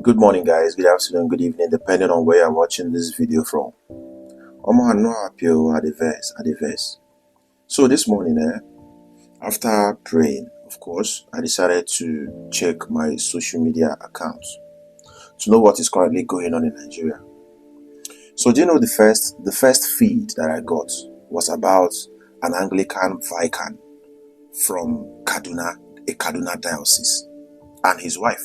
Good morning, guys. Good afternoon, good evening, depending on where you're watching this video from. Omo, I know happy at the verse. So this morning, after praying, of course, I decided to check my social media accounts to know what is currently going on in Nigeria. So do you know the first feed that I got was about an Anglican vicar from Kaduna, a Kaduna diocese, and his wife.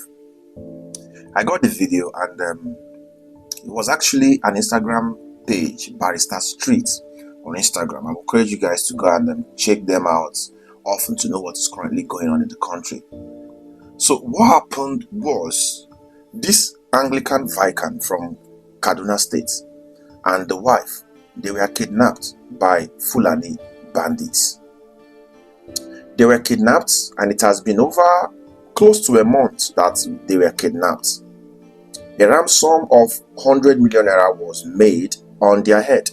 I got the video and it was actually an Instagram page, Barrister Street on Instagram. I encourage you guys to go and check them out often to know what is currently going on in the country. So what happened was this Anglican vicar from Kaduna State and the wife, they were kidnapped by Fulani bandits. They were kidnapped and it has been over close to a month that they were kidnapped. A ransom of 100 million naira was made on their head.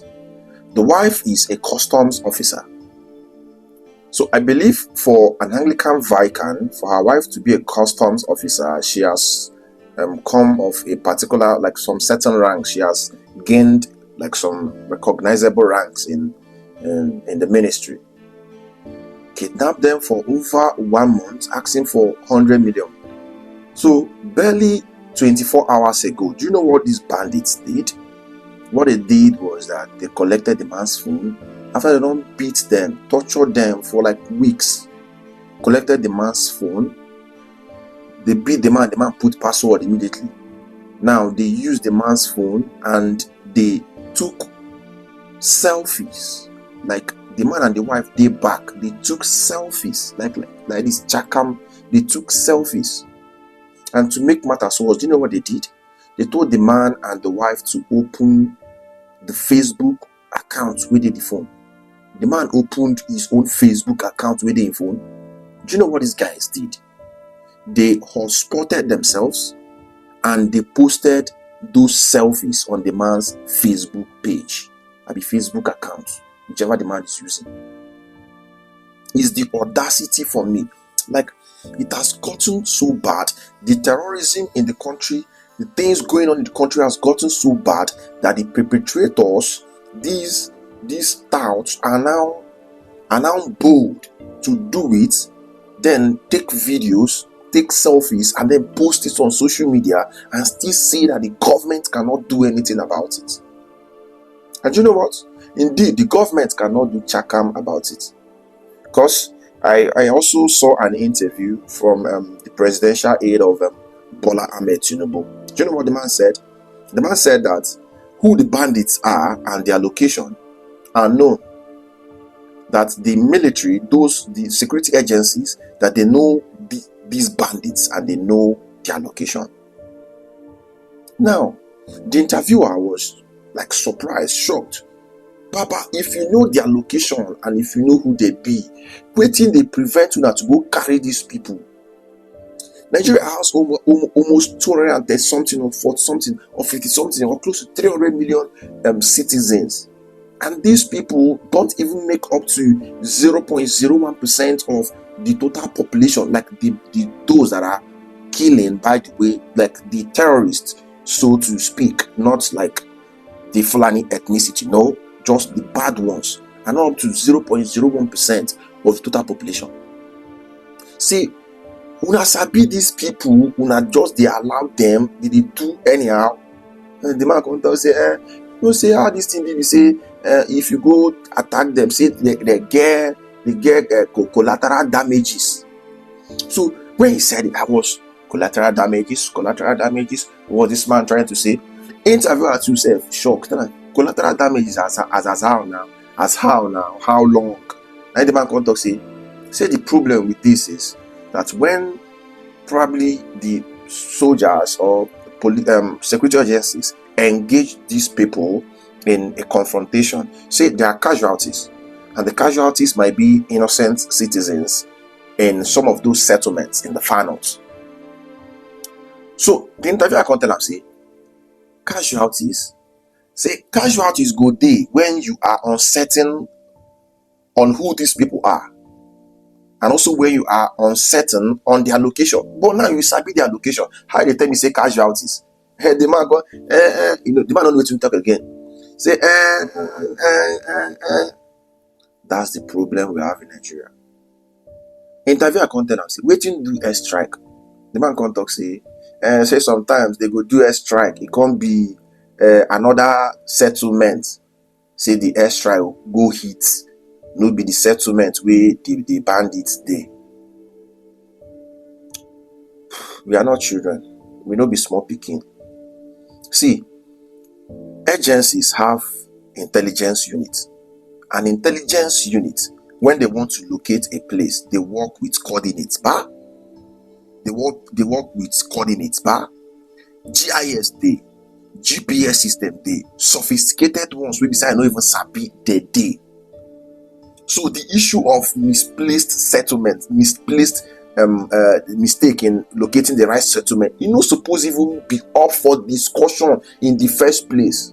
The wife is a customs officer. So I believe for an Anglican vicar, for her wife to be a customs officer, she has come of a particular, like some certain ranks. She has gained like some recognizable ranks in the ministry. Kidnapped them for over 1 month, asking for 100 million. So barely 24 hours ago, do you know what these bandits did? What they did was that they collected the man's phone. After they don't beat them, tortured them for like weeks, collected the man's phone. They beat the man put password immediately. Now they used the man's phone and they took selfies. Like the man and the wife, they took selfies like this chakam. They took selfies. And to make matters worse, do you know what they did? They told the man and the wife to open the Facebook account with the phone. The man opened his own Facebook account with the phone. Do you know what these guys did? They hotspotted themselves and they posted those selfies on the man's Facebook page, or the Facebook account, whichever the man is using. It's the audacity for me. Like, it has gotten so bad. The terrorism in the country, the things going on in the country has gotten so bad that the perpetrators, these touts are now bold to do it, then take videos, take selfies, and then post it on social media and still say that the government cannot do anything about it. And you know what? Indeed, the government cannot do chakam about it. Because I also saw an interview from the presidential aide of Bola Ahmed Tinubu. Do you know what the man said? The man said that who the bandits are and their location are known. That the military, the security agencies, that they know these bandits and they know their location. Now, the interviewer was like surprised, shocked. Papa, if you know their location and if you know who they be, waiting they prevent you not to go carry these people. Nigeria has almost 230 something or 40 something or 50 something or close to 300 million citizens. And these people don't even make up to 0.01% of the total population, like those that are killing, by the way, like the terrorists, so to speak, not like the Fulani ethnicity, no, just the bad ones, and not up to 0.01% of the total population. See, una sabi these people, una just they allow them, they do anyhow. And the man come down say, you say how this thing be say, if you go attack them, say they get collateral damages. So when he said it, I was collateral damages. What this man trying to say? Interviewer to self shocked. Collateral damages as how now? As how now? How long? And the man come talk say the problem with this is that when probably the soldiers or security agencies engage these people in a confrontation, say there are casualties, and the casualties might be innocent citizens in some of those settlements in the far north. So the interviewer can tell them, say casualties go day when you are uncertain on who these people are. and also when you are uncertain on their location. But now you sabi their location. How they tell me say casualties? Hey, the man go, the man don't know what to talk again. Say, That's the problem we have in Nigeria. Interview a content and say, waiting do a strike. The man can't talk say sometimes they go do a strike. It can't be another settlement. Say the air strike go hit. No be the settlement where the bandits dey. We are not children. We no be small pikin. See, agencies have intelligence units. An intelligence unit, when they want to locate a place, they work with coordinates. They work with coordinates. GIS dey, GPS system dey, sophisticated ones wey be say I no even sabi dey. So the issue of misplaced settlement, misplaced mistake in locating the right settlement, e no suppose even be up for discussion in the first place.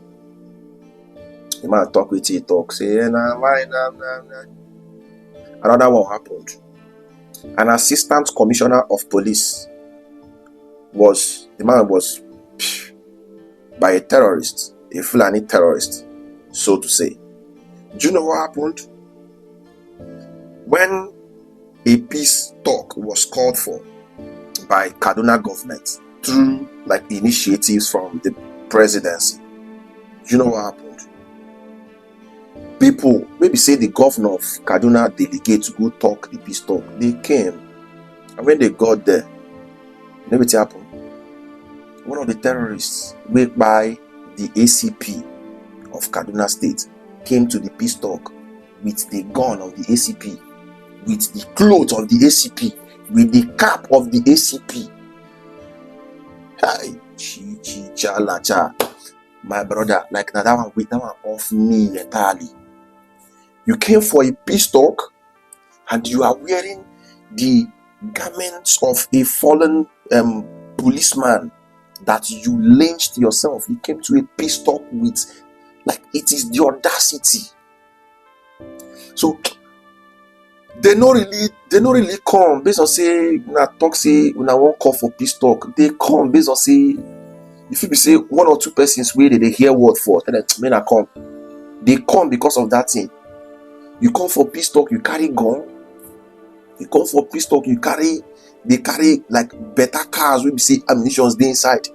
The man talk with he talk, say, Another one happened. An assistant commissioner of police was by a terrorist, a Fulani terrorist, so to say. Do you know what happened? When a peace talk was called for by Kaduna government through like initiatives from the presidency, do you know what happened? People, maybe say the governor of Kaduna delegate to go talk the peace talk. They came, and when they got there, you know what happened? One of the terrorists, made by the ACP of Kaduna State, came to the peace talk with the gun of the ACP, with the clothes of the ACP, with the cap of the ACP. Hi, my brother, like now that one off me entirely. You came for a peace talk and you are wearing the garments of a fallen policeman that you lynched yourself. You came to a peace talk with, like, it is the audacity. So they no really come based on say una talk say una won't call for peace talk. They come based on say if you say one or two persons where they hear word for, tell them men are come. They come because of that thing. You come for peace talk, you carry gun. You come for peace talk, they carry like better cars where we say ammunitions dey inside.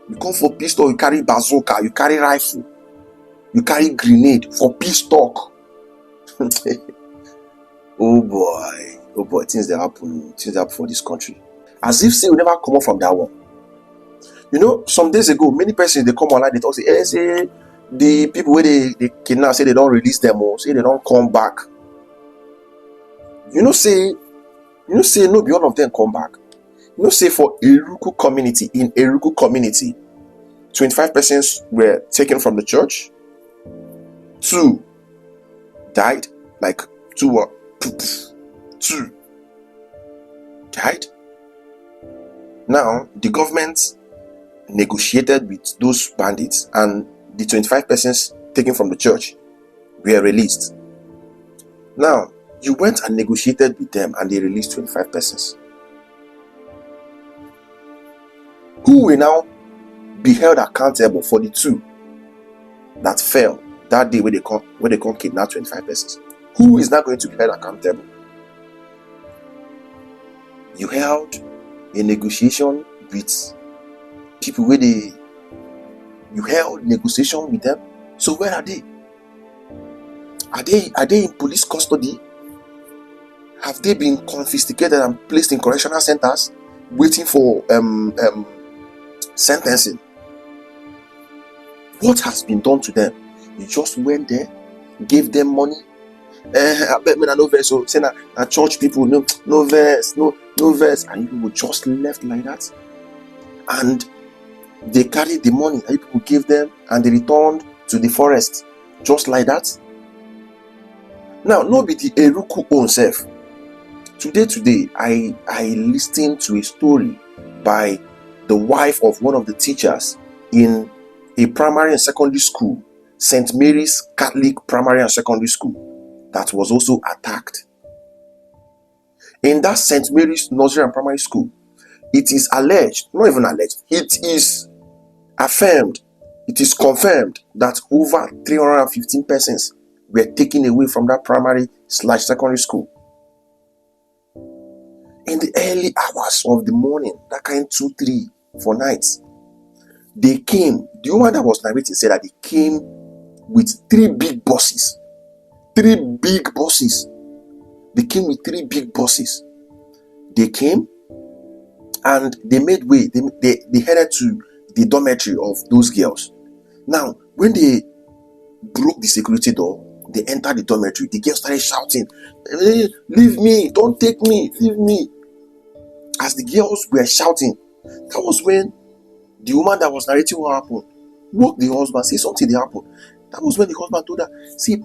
You come for peace talk, you carry bazooka, you carry rifle, you carry grenade for peace talk. Oh boy, things that happen for this country. As if say we never come up from that one. You know, some days ago, many persons they come online, they talk say the people where they kidnap, say they don't release them or say they don't come back. You know, say no be all of them come back. You know, say for in Eruku community, 25 persons were taken from the church. 2 died, like 2 died. Now the government negotiated with those bandits, and the 25 persons taken from the church were released. Now you went and negotiated with them, and they released 25 persons. Who will now be held accountable for the 2 that fell that day when they come kidnap 25 persons? Who is not going to be held accountable? You held a negotiation with people where you held negotiation with them. So where are they? Are they in police custody? Have they been confiscated and placed in correctional centers waiting for sentencing? What has been done to them? You just went there, gave them money. I bet me no verse. So say na church people, no verse, and you people just left like that. And they carried the money that people gave them, and they returned to the forest just like that. Now, no be the Eruku own self. Today, I listened to a story by the wife of one of the teachers in a primary and secondary school, St. Mary's Catholic Primary and Secondary School, that was also attacked. In that St. Mary's Nursery and Primary School, it is alleged, not even alleged, it is affirmed, it is confirmed that over 315 persons were taken away from that primary/secondary school in the early hours of the morning, that kind 2, 3, 4 nights. They came, the woman that was narrating said that they came with 3 big buses. 3 big buses. They came with 3 big buses. They came and they made way. They headed to the dormitory of those girls. Now, when they broke the security door, they entered the dormitory. The girls started shouting, "Hey, leave me, don't take me, leave me." As the girls were shouting, that was when the woman that was narrating what happened woke the husband, say something they happened. That was when the husband told her, see,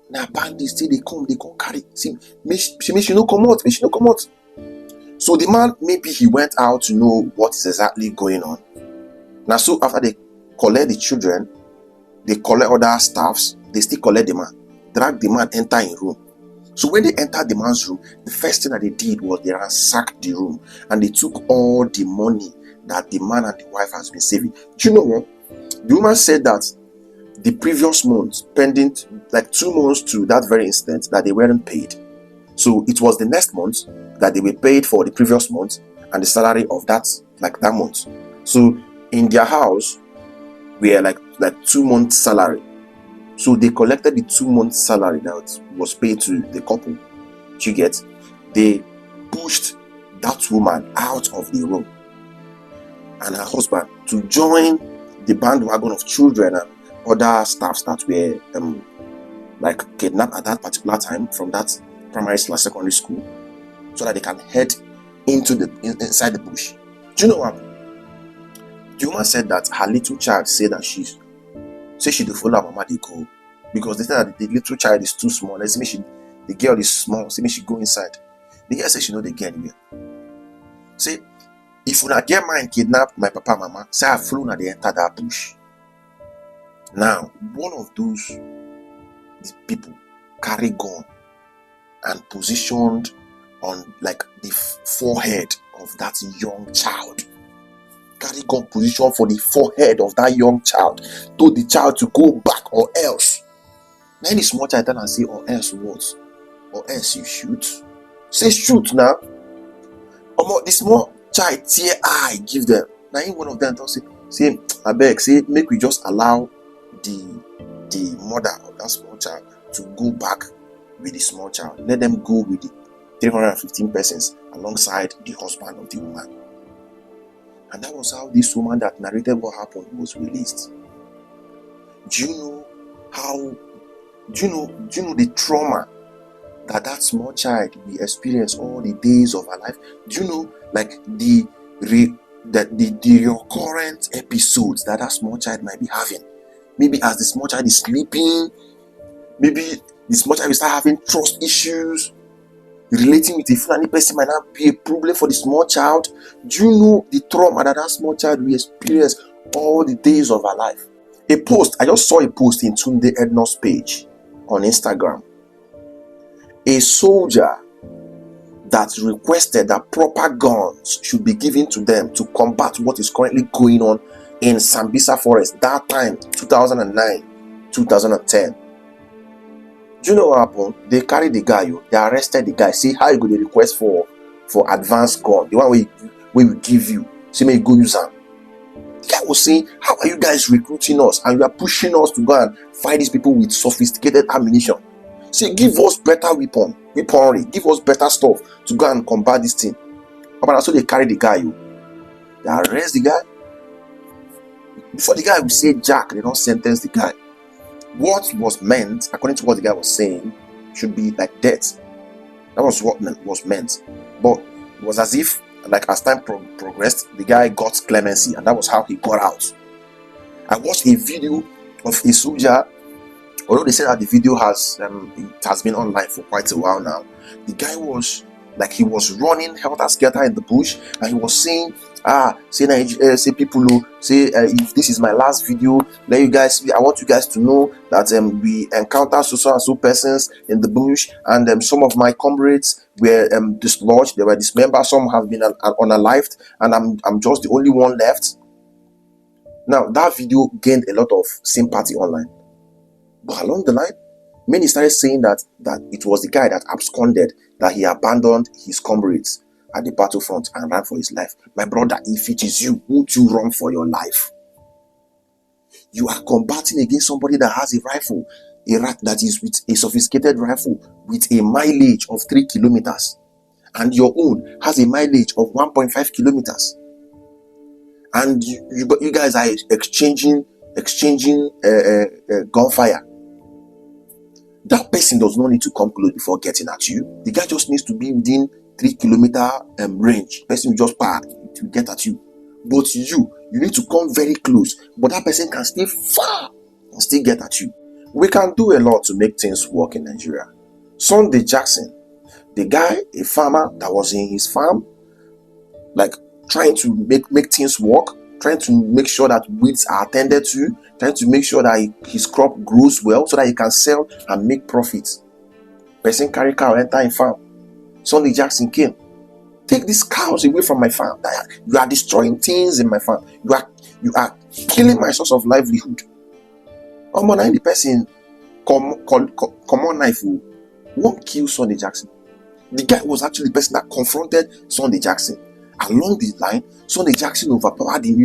now bandits, say they come carry. See, she no come out, she no come out. So the man, maybe he went out to know what is exactly going on. Now, so after they collect the children, they collect other staffs, they still collect the man, drag the man, enter in room. So when they entered the man's room, the first thing that they did was they ransacked the room and they took all the money that the man and the wife has been saving. Do you know what? The woman said that the previous month, pending like 2 months to that very instant, that they weren't paid. So it was the next month that they were paid for the previous month and the salary of that month. So in their house, we are like 2 months salary. So they collected the 2 months salary that was paid to the couple. Do you get? They pushed that woman out of the room and her husband to join the bandwagon of children and other staffs that were kidnapped at that particular time from that primary/secondary school, so that they can head into inside the bush. Do you know what? The woman said that her little child said that she dey follow her mama dey go, because they said that the little child is too small. They say the girl is small, say she go inside. The girl say she no dey get anywhere. Say, if una get mind kidnap my papa and mama, say I follow una dey enter that bush. Now, one of those people carry gun and positioned on the forehead of that young child. Carry gun position for the forehead of that young child, told the child to go back or else. Then the small child turn and say, or else what? Or else you shoot. Say shoot now. The small child tear eye give them. Now one of them say I beg, say make we just allow the mother of that small child to go back with the small child. Let them go with the 315 persons alongside the husband of the woman. And that was how this woman that narrated what happened was released. Do you know the trauma that small child will experience all the days of her life? Do you know the recurrent episodes that small child might be having? Maybe as the small child is sleeping, maybe the small child will start having trust issues. Relating with a Fulani person might not be a problem for the small child. Do you know the trauma that small child will experience all the days of her life? I just saw a post in Tunde Edno's page on Instagram. A soldier that requested that proper guns should be given to them to combat what is currently going on in Sambisa Forest, that time, 2009, 2010. Do you know what happened? They carried the guy, they arrested the guy. Say, how you go to request for advanced gun? The one we will give you. Say, may you go use them. The guy was saying, how are you guys recruiting us and you are pushing us to go and fight these people with sophisticated ammunition? Say, give us better weaponry, give us better stuff to go and combat this thing. But so they carry the guy, they arrest the guy. Before the guy will say Jack, they don't sentence the guy. What was meant, according to what the guy was saying, should be like death. That was what was meant. But it was as if, as time progressed, the guy got clemency, and that was how he got out. I watched a video of a soldier, although they said that the video has been online for quite a while now. The guy was Like he was running helter-skelter in the bush, and he was saying, say people who say, if this is my last video, let you guys, I want you guys to know that we encountered so and so persons in the bush, and some of my comrades were dislodged, they were dismembered, some have been unalived, and I'm just the only one left. Now that video gained a lot of sympathy online, but along the line, many started saying that it was the guy that absconded, that he abandoned his comrades at the battlefront and ran for his life. My brother, if it is you, won't you run for your life? You are combating against somebody that has a rifle, that is with a sophisticated rifle with a mileage of 3 kilometers, and your own has a mileage of 1.5 kilometers, and you guys are exchanging gunfire. That person does not need to come close before getting at you. The guy just needs to be within 3 kilometer range. Person will just park to get at you. But you need to come very close. But that person can stay far and still get at you. We can do a lot to make things work in Nigeria. Sunday Jackson, the guy, a farmer that was in his farm, like trying to make things work, trying to make sure that weeds are attended to, trying to make sure that his crop grows well so that he can sell and make profits. Person carry cow, enter in farm. Sunday Jackson came. Take these cows away from my farm. You are destroying things in my farm. You are killing my source of livelihood. The person come on knife won't kill Sunday Jackson. The guy was actually the person that confronted Sunday Jackson. Along the line, Sunday Jackson overpowered him.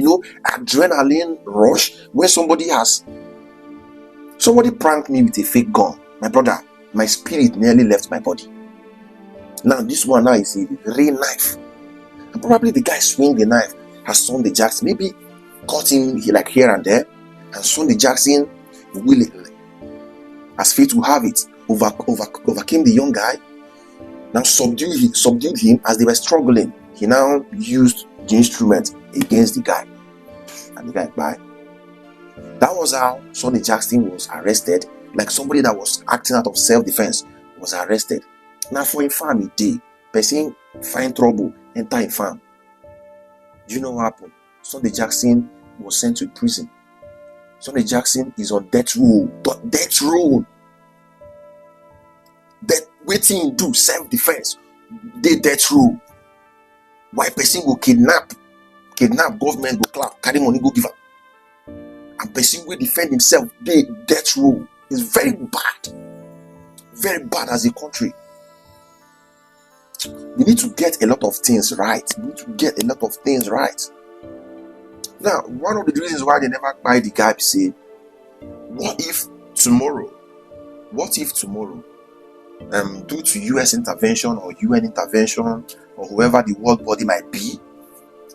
Adrenaline rush when somebody pranked me with a fake gun. My brother, my spirit nearly left my body. Now this one now is a real knife, and probably the guy swing the knife as Sunday Jackson maybe cut him like here and there, and Sunday Jackson willingly, as fate will have it, overcame the young guy. Now subdued him as they were struggling. He now used the instrument against the guy, and the guy died. That was how Sunday Jackson was arrested, like somebody that was acting out of self-defense was arrested. Now for a farm, a day, person find trouble, enter a farm. Do you know what happened? Sunday Jackson was sent to prison. Sunday Jackson is on death row. Death row. Waiting do self-defense. They death row. Why person go kidnap government go clap, carry money go give am, and person will defend himself, they death row. Is very bad as a country. We need to get a lot of things right. Now, one of the reasons why they never buy the guy, say, what if tomorrow, due to US intervention or UN intervention or whoever the world body might be,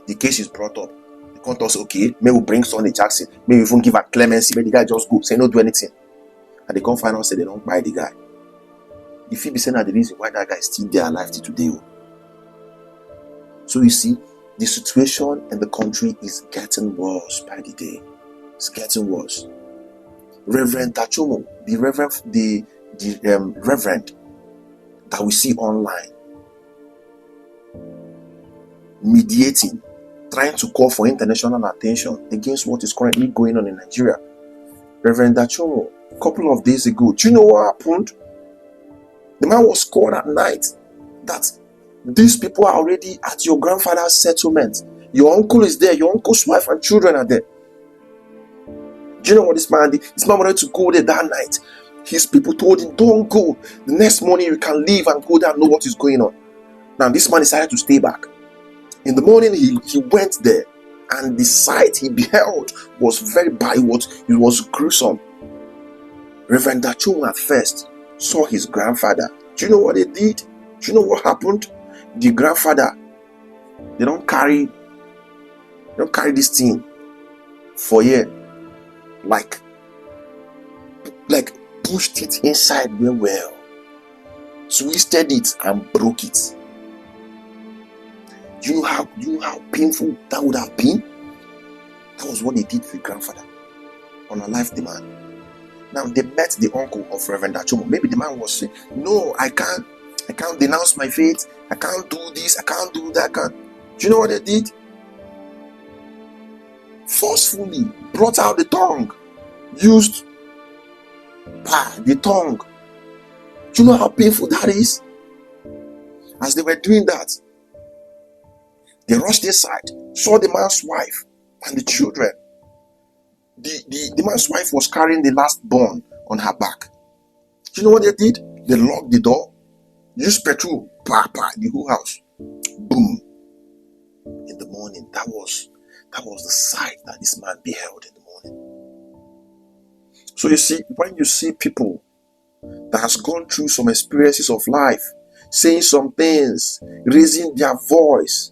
the case is brought up. The court also, okay, may we bring Sunday Jackson, may we even give a clemency, may the guy just go, say no do anything. And they come find out, say they don't buy the guy. If he be saying that the reason why that guy is still there alive till today. So you see, the situation in the country is getting worse by the day. It's getting worse. Reverend Tachomo, the reverend that we see online, mediating, trying to call for international attention against what is currently going on in Nigeria. Reverend Tachomo, a couple of days ago, do you know what happened? The man was called at night that these people are already at your grandfather's settlement. Your uncle is there, your uncle's wife and children are there. Do you know what this man did? This man wanted to go there that night. His people told him, don't go. The next morning you can leave and go there and know what is going on. Now this man decided to stay back. In the morning he went there, and the sight he beheld was very bad. It was gruesome. Reverend Dachum at first saw his grandfather. Do you know what they did? Do you know what happened? The grandfather, they don't carry this thing for a year, like pushed it inside very well, twisted it and broke it. Do you know how painful that would have been? That was what they did to the grandfather on a life demand. Now they met the uncle of Reverend Achomo. Maybe the man was saying, no, I can't I can't denounce my faith. I can't do this. I can't do that. Do you know what they did? Forcefully brought out the tongue. Used the tongue. Do you know how painful that is? As they were doing that, they rushed inside, saw the man's wife and the children. The man's wife was carrying the last born on her back. Do you know what they did? They locked the door, used petrol, the whole house. Boom. In the morning, that was the sight that this man beheld in the morning. So you see, when you see people that has gone through some experiences of life, saying some things, raising their voice,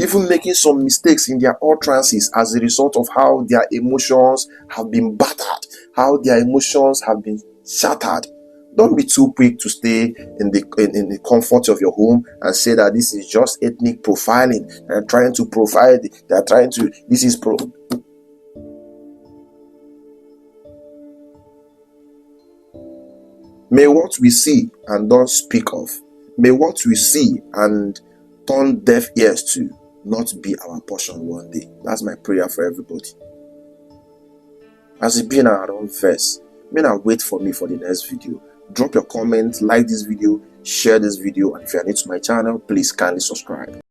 even making some mistakes in their utterances as a result of how their emotions have been battered, how their emotions have been shattered. Don't be too quick to stay in the comfort of your home and say that this is just ethnic profiling. They're trying to profile. This is pro. May what we see and don't speak of, may what we see and turn deaf ears to, not be our portion one day. That's my prayer for everybody. As it be in our own verse, may not wait for me for the next video. Drop your comment, like this video, share this video, and if you are new to my channel, please kindly subscribe.